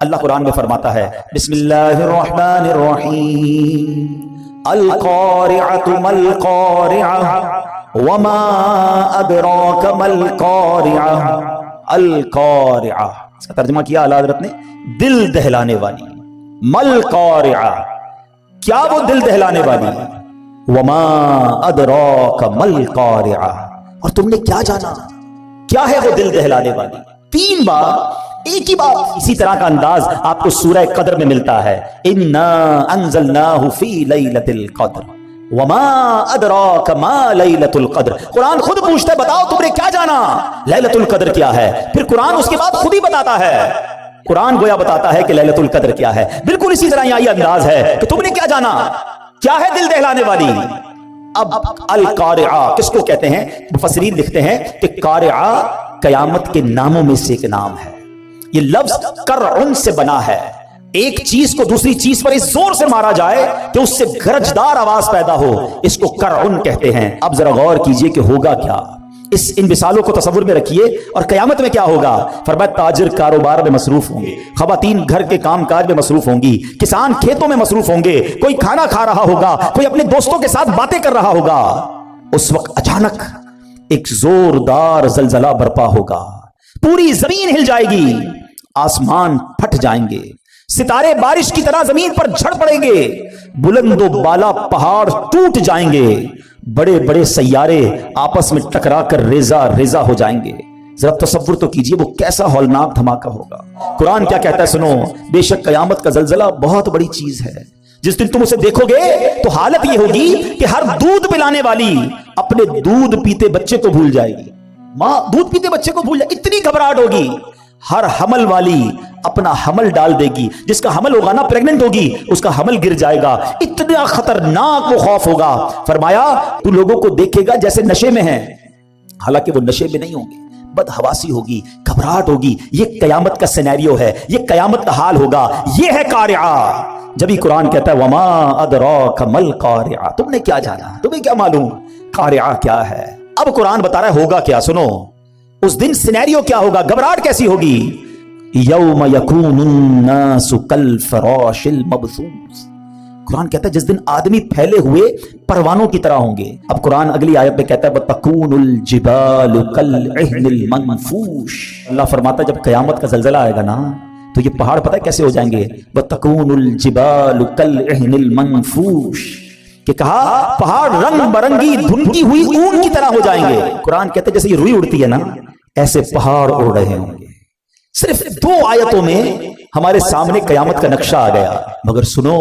اللہ قرآن میں فرماتا ہے بسم اللہ الرحمن الرحیم القارعۃ مل قارعہ وما ادراک مل قارعہ القارعہ، اس کا ترجمہ کیا اعلیٰ حضرت نے دل دہلانے والی۔ مل قارعہ، کیا وہ دل دہلانے والی؟ وما ادراک مل قارعہ، اور تم نے کیا جانا کیا ہے وہ دل دہلانے والی؟ 3 بار ایک ہی بات، اسی طرح کا انداز آپ کو سورہ قدر میں ملتا ہے، انا انزلناہ فی لیلۃ القدر وما ادراک ما لیلۃ القدر۔ قرآن خود پوچھتا ہے بتاؤ تم نے کیا جانا لیلۃ القدر کیا ہے؟ پھر قرآن اس کے بعد خود ہی بتاتا ہے، قرآن گویا بتاتا ہے کہ لیلۃ القدر کیا ہے۔ بالکل اسی طرح یہاں یہ انداز ہے کہ تم نے کیا جانا، کیا ہے دل دہلانے والی؟ اب القارعہ کس کو کہتے ہیں؟ مفسرین لکھتے ہیں کہ قارعہ قیامت کے ناموں میں سے ایک نام ہے۔ یہ لفظ کرعن سے بنا ہے، ایک چیز کو دوسری چیز پر اس زور سے مارا جائے کہ اس سے گرجدار آواز پیدا ہو، اس کو کرعن کہتے ہیں۔ اب ذرا غور کیجئے کہ ہوگا کیا، ان مثالوں کو تصور میں رکھیے، اور قیامت میں کیا ہوگا؟ فرمایا تاجر کاروبار میں مصروف ہوں گے، خواتین گھر کے کام کاج میں مصروف ہوں گی، کسان کھیتوں میں مصروف ہوں گے، کوئی کھانا کھا رہا ہوگا، کوئی اپنے دوستوں کے ساتھ باتیں کر رہا ہوگا۔ اس وقت اچانک ایک زوردار زلزلہ برپا ہوگا، پوری زمین ہل جائے گی، آسمان پھٹ جائیں گے، ستارے بارش کی طرح زمین پر جھڑ پڑیں گے، بلند و بالا پہاڑ ٹوٹ جائیں گے، بڑے بڑے سیارے آپس میں ٹکرا کر ریزہ ریزہ ہو جائیں گے۔ ذرا تصور تو کیجئے وہ کیسا ہولناک دھماکہ ہوگا۔ قرآن کیا کہتا ہے سنو، بے شک قیامت کا زلزلہ بہت بڑی چیز ہے، جس دن تم اسے دیکھو گے تو حالت یہ ہوگی کہ ہر دودھ پلانے والی اپنے دودھ پیتے بچے کو بھول جائے گی، ماں دودھ پیتے بچے کو بھول جائے گی، اتنی گھبراہٹ ہوگی۔ ہر حمل والی اپنا حمل ڈال دے گی، جس کا حمل ہوگا نا پریگننٹ ہوگی، اس کا حمل گر جائے گا، اتنا خطرناک وہ خوف ہوگا۔ فرمایا تو لوگوں کو دیکھے گا جیسے نشے میں ہیں، حالانکہ وہ نشے میں نہیں ہوں گے، بدحواسی ہوگی، گھبراہٹ ہوگی۔ یہ قیامت کا سینیریو ہے، یہ قیامت کا حال ہوگا، یہ ہے قارعہ۔ جبھی قرآن کہتا ہے وما ادراک مل قارعہ، تم نے کیا جانا، تمہیں کیا معلوم قارعہ کیا ہے؟ اب قرآن بتا رہا ہے ہوگا کیا، سنو اس دن سینیریو کیا ہوگا، گھبراہٹ کیسی ہوگی۔ یوم یکون الناس کالفراش المبثوث، قرآن کہتا ہے جس دن آدمی پھیلے ہوئے پروانوں کی طرح ہوں گے۔ اب قرآن اگلی آیت میں کہتا ہے وتکون الجبال کالعہن المنفوش، اللہ فرماتا ہے جب قیامت کا زلزلہ آئے گا نا تو یہ پہاڑ پتہ ہے کیسے ہو جائیں گے، وتکون الجبال کالعہن المنفوش، کہ کہا پہاڑ رنگ برنگی دھنکی ہوئی اون کی طرح ہو جائیں گے۔ قرآن کہتا ہے جیسے یہ روئی اڑتی ہے نا ایسے پہاڑ اڑ رہے ہوں گے۔ صرف 2 آیتوں میں ہمارے سامنے قیامت کا نقشہ آ گیا، مگر سنو